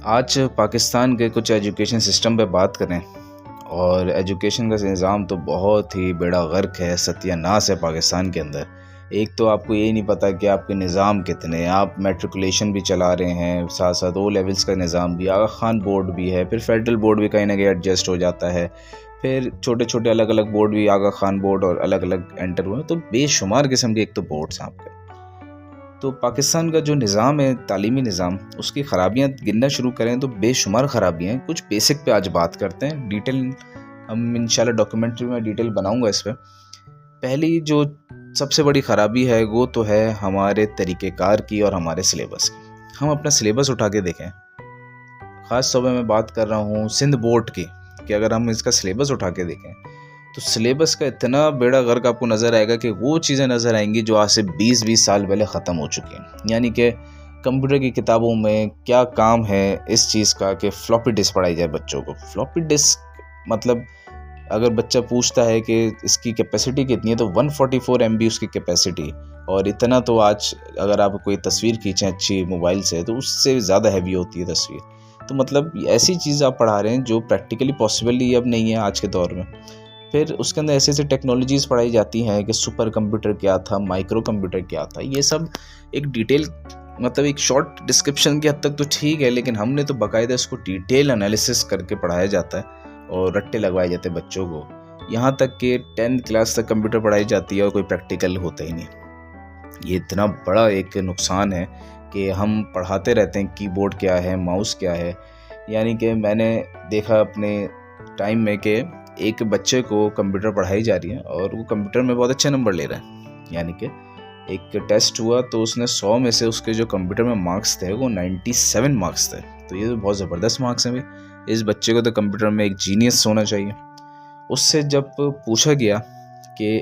आज पाकिस्तान के कुछ एजुकेशन सिस्टम पे बात करें और एजुकेशन का निज़ाम तो बहुत ही बेड़ा गर्क है, सत्यानाश है पाकिस्तान के अंदर। एक तो आपको ये नहीं पता कि आपके निज़ाम कितने हैं। आप मैट्रिकुलेशन भी चला रहे हैं, साथ साथ ओ लेवल्स का निज़ाम भी, आगा खान बोर्ड भी है, फिर फेडरल बोर्ड भी कहीं ना कहीं एडजस्ट हो जाता है, फिर छोटे छोटे अलग अलग बोर्ड भी, आगा खान बोर्ड और अलग अलग एंटर हुए, तो बेशुमार किस्म के एक तो बोर्ड्स हैं आपके। तो पाकिस्तान का जो निज़ाम है, तालीमी निज़ाम, उसकी ख़राबियाँ गिनना शुरू करें तो बेशुमार ख़राबियाँ हैं। कुछ बेसिक पे आज बात करते हैं, डिटेल हम इंशाल्लाह डॉक्यूमेंट्री में डिटेल बनाऊंगा इस पर। पहली जो सबसे बड़ी ख़राबी है वो तो है हमारे तरीक़ेकार की और हमारे सिलेबस की। हम अपना सिलेबस उठा के देखें, ख़ास तौर पर मैं बात कर रहा हूँ सिंध बोर्ड की, कि अगर हम इसका सिलेबस उठा के देखें तो सिलेबस का इतना बेड़ा गर्क आपको नज़र आएगा कि वो चीज़ें नज़र आएंगी जो आज से 20-20 साल पहले ख़त्म हो चुकी हैं। यानी कि कंप्यूटर की किताबों में क्या काम है इस चीज़ का कि फ्लॉपी डिस्क पढ़ाई जाए बच्चों को। फ्लॉपी डिस्क मतलब अगर बच्चा पूछता है कि इसकी कैपेसिटी कितनी है तो 144 MB उसकी कैपेसिटी, और इतना तो आज अगर आप कोई तस्वीर खींचें अच्छी मोबाइल से तो उससे ज़्यादा हैवी होती है तस्वीर। तो मतलब ऐसी चीज़ आप पढ़ा रहे हैं जो प्रैक्टिकली पॉसिबल ही अब नहीं है आज के दौर में। फिर उसके अंदर ऐसे ऐसे टेक्नोलॉजीज़ पढ़ाई जाती हैं कि सुपर कंप्यूटर क्या था, माइक्रो कंप्यूटर क्या था, ये सब एक डिटेल मतलब एक शॉर्ट डिस्क्रिप्शन की हद तक तो ठीक है, लेकिन हमने तो बाकायदा इसको डिटेल एनालिसिस करके पढ़ाया जाता है और रट्टे लगवाए जाते हैं बच्चों को। यहाँ तक कि 10th क्लास तक कंप्यूटर पढ़ाई जाती है और कोई प्रैक्टिकल होता ही नहीं। ये इतना बड़ा एक नुकसान है कि हम पढ़ाते रहते हैं कीबोर्ड क्या है, माउस क्या है। यानी कि मैंने देखा अपने टाइम में कि एक बच्चे को कंप्यूटर पढ़ाई जा रही है और वो कंप्यूटर में बहुत अच्छे नंबर ले रहा है। यानी कि एक टेस्ट हुआ तो उसने 100 में से उसके जो कंप्यूटर में मार्क्स थे वो 97 मार्क्स थे। तो ये तो बहुत ज़बरदस्त मार्क्स हैं भाई। इस बच्चे को तो कंप्यूटर में एक जीनियस होना चाहिए। उससे जब पूछा गया कि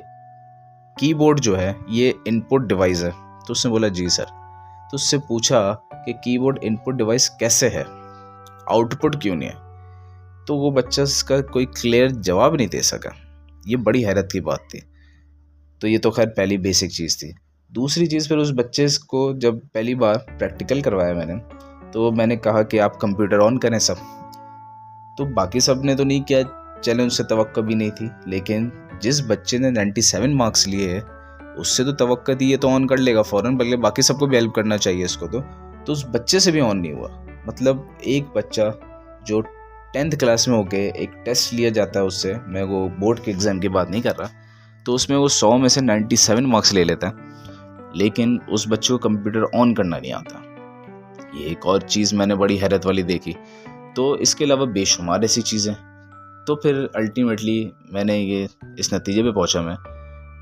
कीबोर्ड जो है ये इनपुट डिवाइस है तो उसने बोला जी सर। तो उससे पूछा कि कीबोर्ड इनपुट डिवाइस कैसे है, आउटपुट क्यों नहीं है, तो वो बच्चा इसका कोई क्लियर जवाब नहीं दे सका। ये बड़ी हैरत की बात थी। तो ये तो खैर पहली बेसिक चीज़ थी। दूसरी चीज़, फिर उस बच्चे को जब पहली बार प्रैक्टिकल करवाया मैंने, तो मैंने कहा कि आप कंप्यूटर ऑन करें सब। तो बाकी सब ने तो नहीं किया, चले उनसे तवक्को भी नहीं थी, लेकिन जिस बच्चे ने 97 मार्क्स लिए है उससे तो तवक्को थी, ये तो ऑन कर लेगा फ़ौरन, बल्कि बाकी सबको भी हेल्प करना चाहिए इसको। तो उस बच्चे से भी ऑन नहीं हुआ। मतलब एक बच्चा जो 10th क्लास में होके एक टेस्ट लिया जाता है उससे, मैं वो बोर्ड के एग्ज़ाम की बात नहीं कर रहा, तो उसमें वो 100 में से 97 मार्क्स ले लेता है, लेकिन उस बच्चे को कंप्यूटर ऑन करना नहीं आता। ये एक और चीज़ मैंने बड़ी हैरत वाली देखी। तो इसके अलावा बेशुमार ऐसी चीज़ें। तो फिर अल्टीमेटली मैंने ये इस नतीजे पे पहुंचा मैं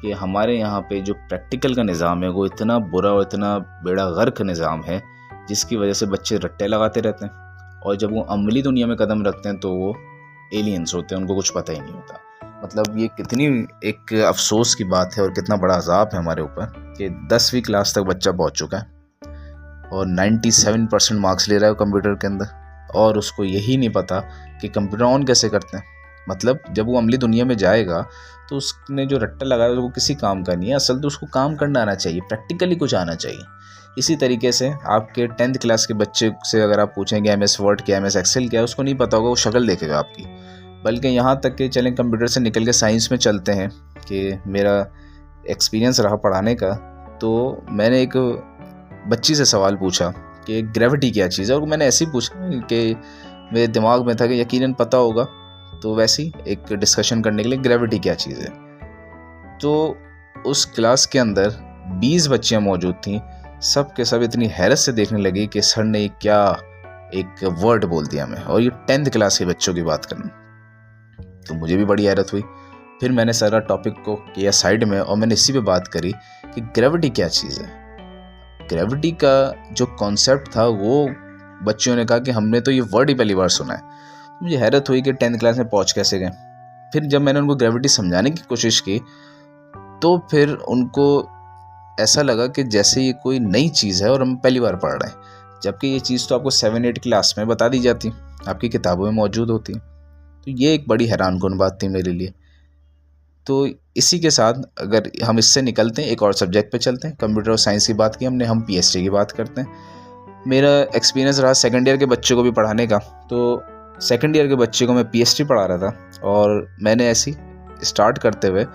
कि हमारे यहाँ पे जो प्रैक्टिकल का निज़ाम है वो इतना बुरा और इतना बेड़ा गर्क निज़ाम है, जिसकी वजह से बच्चे रट्टे लगाते रहते हैं और जब वो अमली दुनिया में कदम रखते हैं तो वो एलियंस होते हैं, उनको कुछ पता ही नहीं होता। मतलब ये कितनी एक अफसोस की बात है और कितना बड़ा अजाब है हमारे ऊपर कि 10वीं क्लास तक बच्चा पहुंच चुका है और 97% मार्क्स ले रहा है कंप्यूटर के अंदर, और उसको यही नहीं पता कि कंप्यूटर ऑन कैसे करते हैं। मतलब जब वो अमली दुनिया में जाएगा तो उसने जो रट्टा लगाया वो किसी काम का नहीं है। असल तो उसको काम करना आना चाहिए, प्रैक्टिकली कुछ आना चाहिए। इसी तरीके से आपके 10th क्लास के बच्चे से अगर आप पूछेंगे MS वर्ड क्या, MS एक्सेल क्या, उसको नहीं पता होगा, वो शक्ल देखेगा आपकी। बल्कि यहाँ तक कि चलें कंप्यूटर से निकल के साइंस में चलते हैं, कि मेरा एक्सपीरियंस रहा पढ़ाने का। तो मैंने एक बच्ची से सवाल पूछा कि ग्रेविटी क्या चीज़ है, और मैंने ऐसे ही पूछा कि मेरे दिमाग में था कि यकीनन पता होगा, तो वैसे ही एक डिस्कशन करने के लिए ग्रेविटी क्या चीज़ है। तो उस क्लास के अंदर 20 बच्चियाँ मौजूद थीं, सब के सब इतनी हैरत से देखने लगी कि सर ने क्या एक वर्ड बोल दिया मैं, और ये 10th क्लास के बच्चों की बात करना। तो मुझे भी बड़ी हैरत हुई। फिर मैंने सारा टॉपिक को किया साइड में और मैंने इसी पे बात करी कि ग्रेविटी क्या चीज़ है। ग्रेविटी का जो कॉन्सेप्ट था वो बच्चों ने कहा कि हमने तो ये वर्ड ही पहली बार सुना है। मुझे हैरत हुई कि 10th क्लास में पहुँच कैसे गए। फिर जब मैंने उनको ग्रेविटी समझाने की कोशिश की तो फिर उनको ऐसा लगा कि जैसे ये कोई नई चीज़ है और हम पहली बार पढ़ रहे हैं, जबकि ये चीज़ तो आपको 7-8 क्लास में बता दी जाती, आपकी किताबों में मौजूद होती। तो ये एक बड़ी हैरानकुन बात थी मेरे लिए। तो इसी के साथ अगर हम इससे निकलते हैं एक और सब्जेक्ट पे चलते हैं। कंप्यूटर और साइंस की बात की हमने, हम PhD की बात करते हैं। मेरा एक्सपीरियंस रहा सेकंड ईयर के बच्चे को भी पढ़ाने का। तो सेकंड ईयर के बच्चे को मैं पीएचडी पढ़ा रहा था और मैंने ऐसी स्टार्ट करते हुए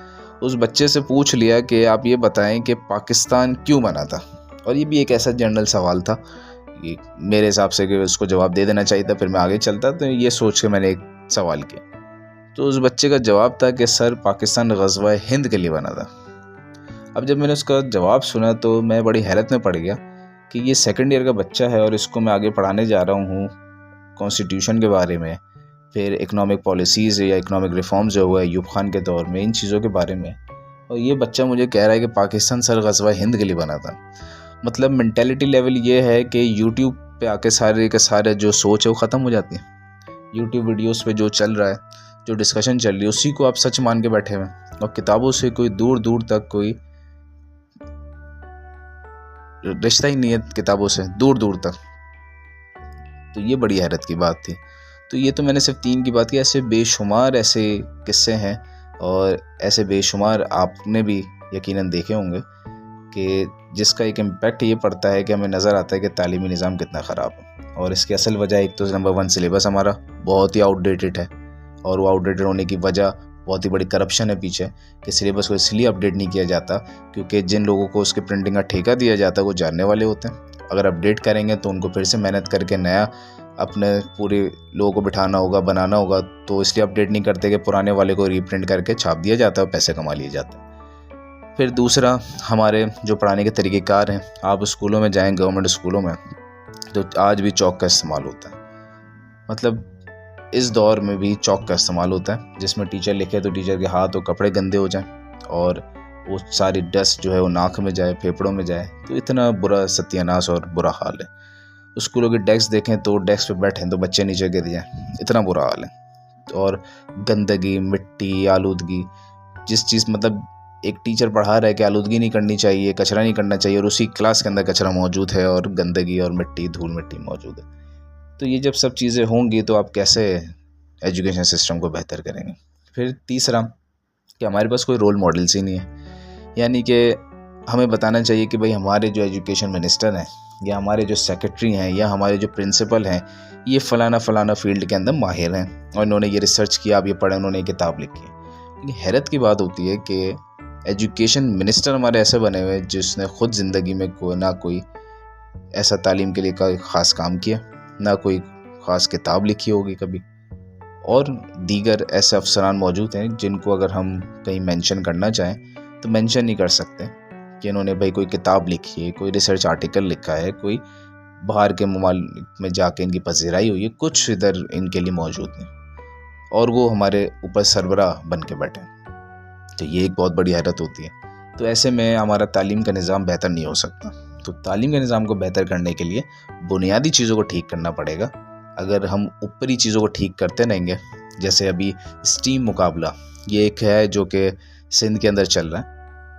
उस बच्चे से पूछ लिया कि आप ये बताएं कि पाकिस्तान क्यों बना था। और ये भी एक ऐसा जनरल सवाल था कि मेरे हिसाब से कि उसको जवाब दे देना चाहिए था, फिर मैं आगे चलता। तो ये सोच के मैंने एक सवाल किया। तो उस बच्चे का जवाब था कि सर पाकिस्तान ग़ज़वा हिंद के लिए बना था। अब जब मैंने उसका जवाब सुना तो मैं बड़ी हैरत में पड़ गया कि ये सेकंड ईयर का बच्चा है और इसको मैं आगे पढ़ाने जा रहा हूँ कॉन्स्टिट्यूशन के बारे में, फिर इकोनॉमिक पॉलिसीज़ या इकोनॉमिक रिफॉर्म्स जो हुआ है यूब खान के दौर में, इन चीज़ों के बारे में। और ये बच्चा मुझे कह रहा है कि पाकिस्तान सर ग़ज़वा हिंद के लिए बना था। मतलब मेंटालिटी लेवल ये है कि यूट्यूब पे आके सारे के सारे जो सोच है वो ख़त्म हो जाती है। यूट्यूब वीडियोस पे जो चल रहा है, जो डिस्कशन चल रही है, उसी को आप सच मान के बैठे हुए हैं और किताबों से कोई दूर दूर तक कोई रिश्ता ही नहीं है, किताबों से दूर दूर तक। तो ये बड़ी हैरत की बात थी। तो ये तो मैंने सिर्फ 3 की बात की, ऐसे बेशुमार ऐसे किस्से हैं और ऐसे बेशुमार आपने भी यकीनन देखे होंगे कि जिसका एक इम्पैक्ट ये पड़ता है कि हमें नज़र आता है कि तालीमी निज़ाम कितना ख़राब है। और इसकी असल वजह एक तो नंबर 1 सिलेबस हमारा बहुत ही आउटडेटेड है और वो आउटडेटेड होने की वजह बहुत ही बड़ी करप्शन है पीछे कि सिलेबस को इसलिए अपडेट नहीं किया जाता क्योंकि जिन लोगों को उसके प्रिंटिंग का ठेका दिया जाता है वो जानने वाले होते हैं। अगर अपडेट करेंगे तो उनको फिर से मेहनत करके नया अपने पूरे लोगों को बिठाना होगा, बनाना होगा। तो इसलिए अपडेट नहीं करते कि पुराने वाले को रीप्रिंट करके छाप दिया जाता है और पैसे कमा लिए जाते हैं। फिर दूसरा, हमारे जो पढ़ाने के तरीक़ेकार हैं, आप स्कूलों में जाएँ, गवर्नमेंट स्कूलों में, तो आज भी चौक का इस्तेमाल होता है। मतलब इस दौर में भी चौक का इस्तेमाल होता है जिसमें टीचर लिखे तो टीचर के हाथ और कपड़े गंदे हो जाएं और वो सारी डस्ट जो है वो नाक में जाए, फेफड़ों में जाए। तो इतना बुरा सत्यानाश और बुरा हाल है। स्कूलों के डेस्क देखें तो डेस्क पे बैठें तो बच्चे नीचे गिर जाएं, इतना बुरा हाल है। और गंदगी, मिट्टी, आलूदगी, जिस चीज़ मतलब एक टीचर पढ़ा रहा है कि आलूदगी नहीं करनी चाहिए, कचरा नहीं करना चाहिए, और उसी क्लास के अंदर कचरा मौजूद है और गंदगी और मिट्टी, धूल मिट्टी मौजूद है। तो ये जब सब चीज़ें होंगी तो आप कैसे एजुकेशन सिस्टम को बेहतर करेंगे। फिर तीसरा कि हमारे पास कोई रोल मॉडल्स ही नहीं है। यानी कि हमें बताना चाहिए कि भाई हमारे जो एजुकेशन मिनिस्टर हैं या हमारे जो सेक्रेटरी हैं या हमारे जो प्रिंसिपल हैं, ये फ़लाना फ़लाना फील्ड के अंदर माहिर हैं और इन्होंने ये रिसर्च किया, आप ये पढ़ें, उन्होंने ये किताब लिखी है। लेकिन हैरत की बात होती है कि एजुकेशन मिनिस्टर हमारे ऐसे बने हुए हैं जिसने ख़ुद ज़िंदगी में कोई ऐसा तालीम के लिए कोई ख़ास काम किया, ना कोई ख़ास किताब लिखी होगी कभी। और दीगर ऐसे अफसरान मौजूद हैं जिनको अगर हम कहीं मेंशन करना चाहें तो मेंशन नहीं कर सकते कि इन्होंने भाई कोई किताब लिखी है, कोई रिसर्च आर्टिकल लिखा है, कोई बाहर के ममालिक में जाके इनकी पजीराई हुई है, कुछ इधर इनके लिए मौजूद नहीं, और वो हमारे ऊपर सरबराह बन के बैठे। तो ये एक बहुत बड़ी हैरत होती है। तो ऐसे में हमारा तालीम का निज़ाम बेहतर नहीं हो सकता। तो तालीम के निज़ाम को बेहतर करने के लिए बुनियादी चीज़ों को ठीक करना पड़ेगा। अगर हम ऊपरी चीज़ों को ठीक करते रहेंगे, जैसे अभी स्टीम मुकाबला ये एक है जो कि सिंध के अंदर चल रहा है,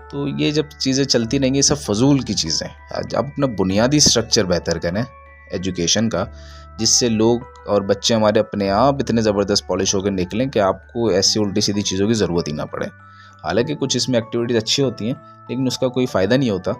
तो ये जब चीज़ें चलती रहेंगी, सब फजूल की चीज़ें। आप अपना बुनियादी स्ट्रक्चर बेहतर करें एजुकेशन का, जिससे लोग और बच्चे हमारे अपने आप इतने ज़बरदस्त पॉलिश होकर निकलें कि आपको ऐसी उल्टी सीधी चीज़ों की ज़रूरत ही ना पड़े। हालांकि कुछ इसमें एक्टिविटीज़ अच्छी होती हैं लेकिन उसका कोई फ़ायदा नहीं होता,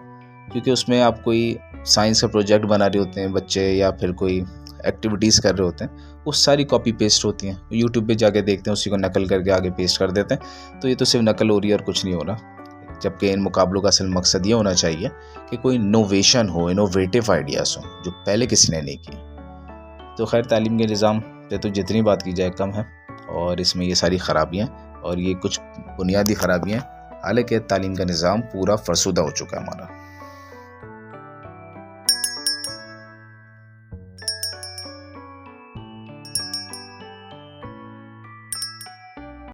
क्योंकि उसमें आप कोई साइंस का प्रोजेक्ट बना रहे होते हैं बच्चे या फिर कोई एक्टिविटीज़ कर रहे होते हैं, वो सारी कॉपी पेस्ट होती हैं। यूट्यूब पे जाके देखते हैं, उसी को नकल करके आगे पेस्ट कर देते हैं। तो ये तो सिर्फ नकल हो रही है और कुछ नहीं हो रहा। जबकि इन मुकाबलों का असल मकसद ये होना चाहिए कि कोई इनोवेशन हो, इनोवेटिव आइडियाज़ हो जो पहले किसी ने नहीं किए। तो खैर तालीम के निज़ाम पे तो जितनी बात की जाए कम है, और इसमें ये सारी ख़राबियाँ और ये कुछ बुनियादी ख़राबियाँ। हालांकि तालीम का निज़ाम पूरा फरसुदा हो चुका है हमारा।